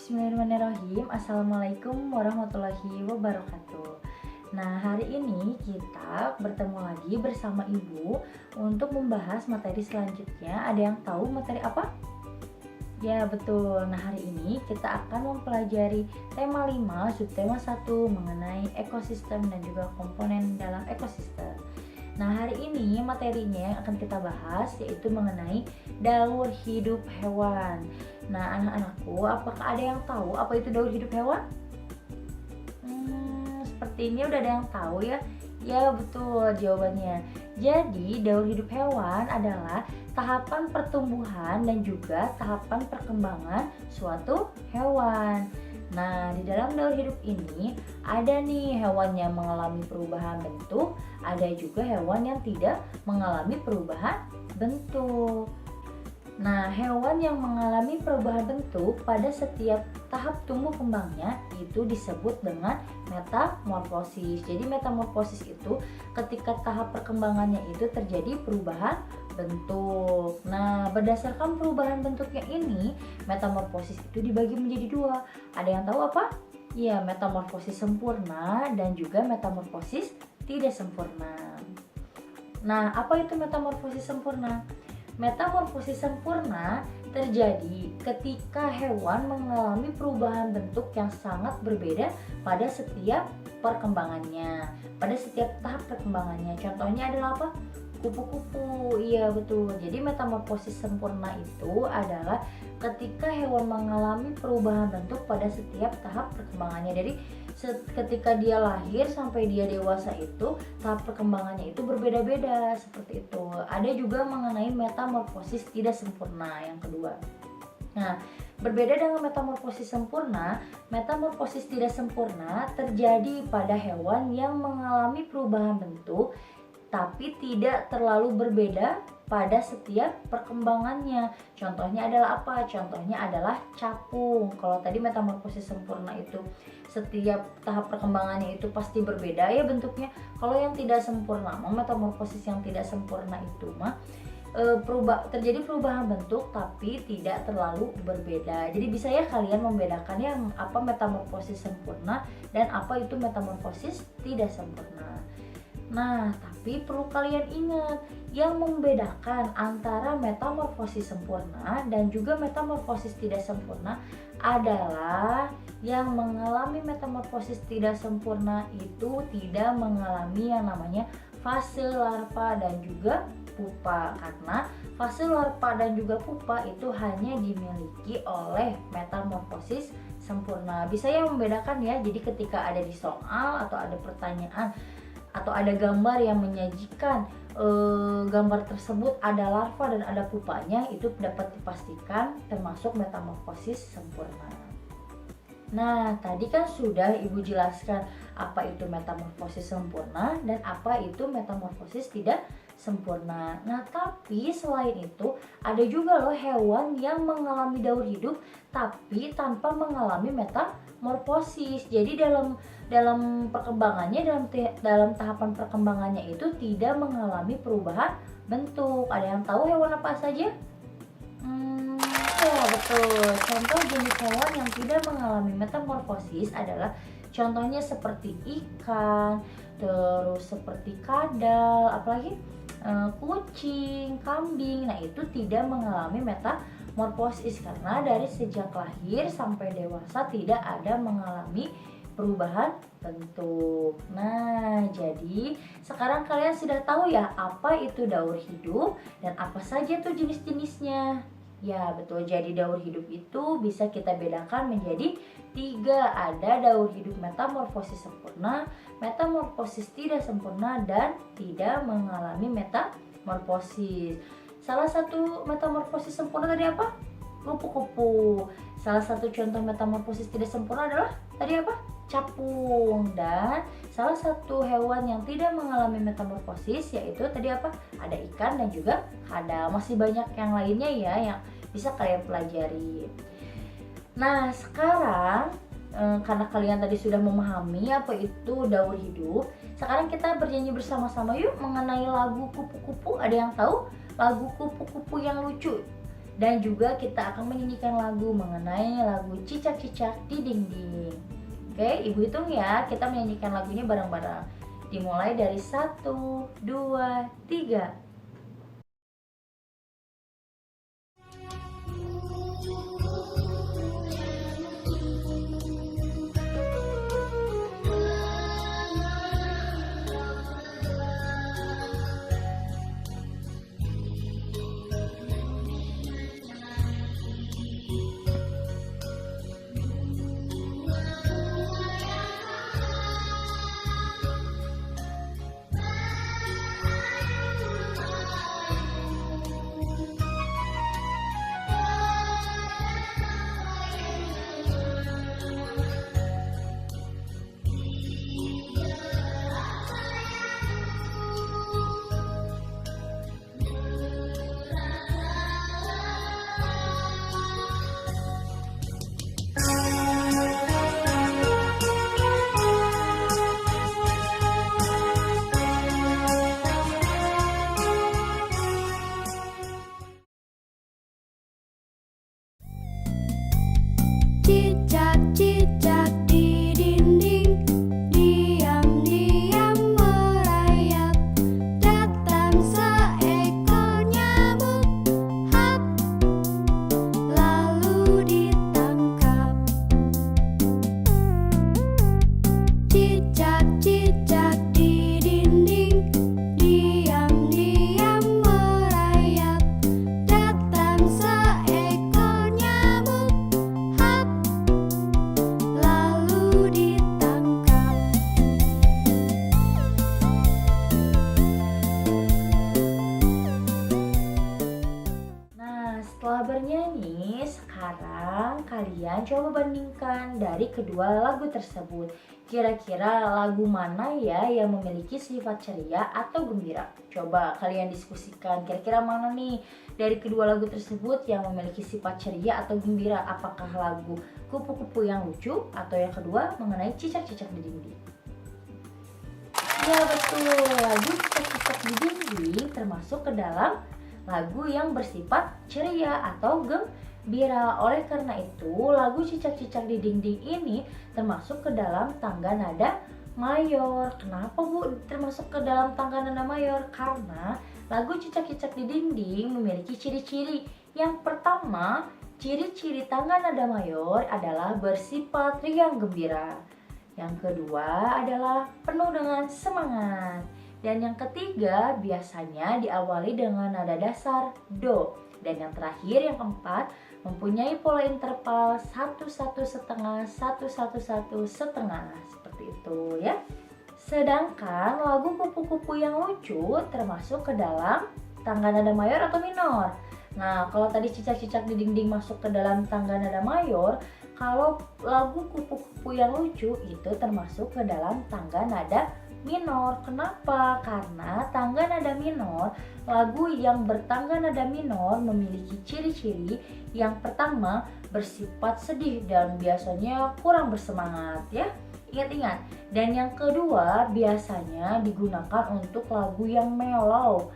Bismillahirrahmanirrahim. Assalamualaikum warahmatullahi wabarakatuh. Nah, hari ini kita bertemu lagi bersama Ibu untuk membahas materi selanjutnya. Ada yang tahu materi apa? Ya, betul. Nah, hari ini kita akan mempelajari tema 5, subtema 1 mengenai ekosistem dan juga komponen dalam ekosistem. Nah, hari ini materinya yang akan kita bahas yaitu mengenai daur hidup hewan. Nah, anak-anakku, apakah ada yang tahu apa itu daur hidup hewan? Seperti ini udah ada yang tahu ya? Ya, betul jawabannya. Jadi, daur hidup hewan adalah tahapan pertumbuhan dan juga tahapan perkembangan suatu hewan. Nah, di dalam daur hidup ini ada nih hewan yang mengalami perubahan bentuk, ada juga hewan yang tidak mengalami perubahan bentuk. Nah, hewan yang mengalami perubahan bentuk pada setiap tahap tumbuh kembangnya itu disebut dengan metamorfosis. Jadi metamorfosis itu ketika tahap perkembangannya itu terjadi perubahan bentuk. Nah, berdasarkan perubahan bentuknya ini, metamorfosis itu dibagi menjadi dua. Ada yang tahu apa? Ya, metamorfosis sempurna dan juga metamorfosis tidak sempurna. Nah, apa itu metamorfosis sempurna? Metamorfosis sempurna terjadi ketika hewan mengalami perubahan bentuk yang sangat berbeda pada setiap perkembangannya, pada setiap tahap perkembangannya. Contohnya adalah apa? Kupu-kupu. Iya, betul. Jadi metamorfosis sempurna itu adalah ketika hewan mengalami perubahan bentuk pada setiap tahap perkembangannya. Jadi ketika dia lahir sampai dia dewasa itu tahap perkembangannya itu berbeda-beda seperti itu. Ada juga mengenai metamorfosis tidak sempurna yang kedua. Nah, berbeda dengan metamorfosis sempurna, metamorfosis tidak sempurna terjadi pada hewan yang mengalami perubahan bentuk tapi tidak terlalu berbeda pada setiap perkembangannya. Contohnya adalah apa? Contohnya adalah capung. Kalau tadi metamorfosis sempurna itu setiap tahap perkembangannya itu pasti berbeda ya bentuknya. Kalau yang tidak sempurna, metamorfosis yang tidak sempurna itu terjadi perubahan bentuk tapi tidak terlalu berbeda. Jadi bisa ya kalian membedakan yang apa metamorfosis sempurna dan apa itu metamorfosis tidak sempurna. Nah, tapi perlu kalian ingat, yang membedakan antara metamorfosis sempurna dan juga metamorfosis tidak sempurna adalah yang mengalami metamorfosis tidak sempurna itu tidak mengalami yang namanya fase larva dan juga pupa, karena fase larva dan juga pupa itu hanya dimiliki oleh metamorfosis sempurna. Bisa ya membedakan ya, jadi ketika ada di soal atau ada pertanyaan atau ada gambar yang menyajikan gambar tersebut ada larva dan ada pupanya, itu dapat dipastikan termasuk metamorfosis sempurna. Nah, tadi kan sudah Ibu jelaskan apa itu metamorfosis sempurna dan apa itu metamorfosis tidak sempurna. Nah, tapi selain itu ada juga loh hewan yang mengalami daur hidup tapi tanpa mengalami metamorfosis. Jadi dalam perkembangannya, dalam tahapan perkembangannya itu tidak mengalami perubahan bentuk. Ada yang tahu hewan apa saja? Ya, betul. Contoh jenis hewan yang tidak mengalami metamorfosis adalah contohnya seperti ikan, terus seperti kadal, apalagi kucing, kambing. Nah, itu tidak mengalami metamorfosis karena dari sejak lahir sampai dewasa tidak ada mengalami perubahan bentuk. Nah, jadi sekarang kalian sudah tahu ya apa itu daur hidup dan apa saja tuh jenis-jenisnya. Ya, betul. Jadi daur hidup itu bisa kita bedakan menjadi 3. Ada daur hidup metamorfosis sempurna, metamorfosis tidak sempurna, dan tidak mengalami metamorfosis. Salah satu metamorfosis sempurna tadi apa? Kupu-kupu. Salah satu contoh metamorfosis tidak sempurna adalah tadi apa? Capung. Dan salah satu hewan yang tidak mengalami metamorfosis yaitu tadi apa? Ada ikan dan juga kadal. Masih banyak yang lainnya ya yang bisa kalian pelajari. Nah, sekarang karena kalian tadi sudah memahami apa itu daur hidup, sekarang kita bernyanyi bersama-sama yuk mengenai lagu kupu-kupu. Ada yang tahu lagu kupu-kupu yang lucu? Dan juga kita akan menyanyikan lagu mengenai lagu Cicak-Cicak di Dinding. Oke, Ibu hitung ya, kita menyanyikan lagunya bareng-bareng. Dimulai dari 1, 2, 3. Cicak-cicak di dinding, diam-diam merayap. Datang seekor nyamuk, hap, lalu ditangkap. Cicak-cicak di dinding, diam-diam merayap. Datang seekor nyamuk, hap, lalu ditangkap. Nah, setelah bernyanyi, sekarang kalian coba bandingkan dari kedua lagu tersebut. Kira-kira lagu mana ya yang memiliki sifat ceria atau gembira? Coba kalian diskusikan, kira-kira mana nih dari kedua lagu tersebut yang memiliki sifat ceria atau gembira? Apakah lagu Kupu-Kupu yang Lucu atau yang kedua mengenai Cicak-Cicak di Dinding? Ya betul, lagu Cicak-Cicak di Dinding termasuk ke dalam lagu yang bersifat ceria atau gembira. Oleh karena itu, lagu Cicak-Cicak di Dinding ini termasuk ke dalam tangga nada mayor. Kenapa Bu termasuk ke dalam tangga nada mayor? Karena lagu Cicak-Cicak di Dinding memiliki ciri-ciri. Yang pertama, ciri-ciri tangga nada mayor adalah bersifat riang gembira. Yang kedua adalah penuh dengan semangat. Dan yang ketiga biasanya diawali dengan nada dasar do. Dan yang terakhir, yang keempat, mempunyai pola interval 1-1,5, 1-1-1,5. Seperti itu ya. Sedangkan lagu Kupu-Kupu yang Lucu termasuk ke dalam tangga nada mayor atau minor. Nah, kalau tadi Cicak-Cicak di Dinding masuk ke dalam tangga nada mayor, kalau lagu Kupu-Kupu yang Lucu itu termasuk ke dalam tangga nada minor. Kenapa? Karena tangga nada minor, lagu yang bertangga nada minor memiliki ciri-ciri. Yang pertama, bersifat sedih dan biasanya kurang bersemangat ya. Ingat-ingat. Dan yang kedua, biasanya digunakan untuk lagu yang mellow.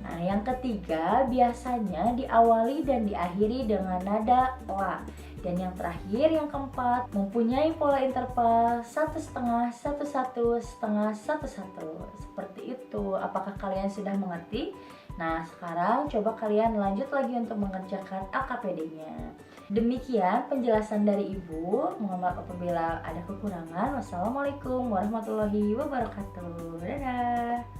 Nah, yang ketiga biasanya diawali dan diakhiri dengan nada la. Dan yang terakhir, yang keempat, mempunyai pola interval 1,5, 1-1,5, 1-1. Seperti itu. Apakah kalian sudah mengerti? Nah, sekarang coba kalian lanjut lagi untuk mengerjakan AKPD-nya. Demikian penjelasan dari Ibu. Mohon maaf apabila ada kekurangan. Wassalamualaikum warahmatullahi wabarakatuh. Dadah.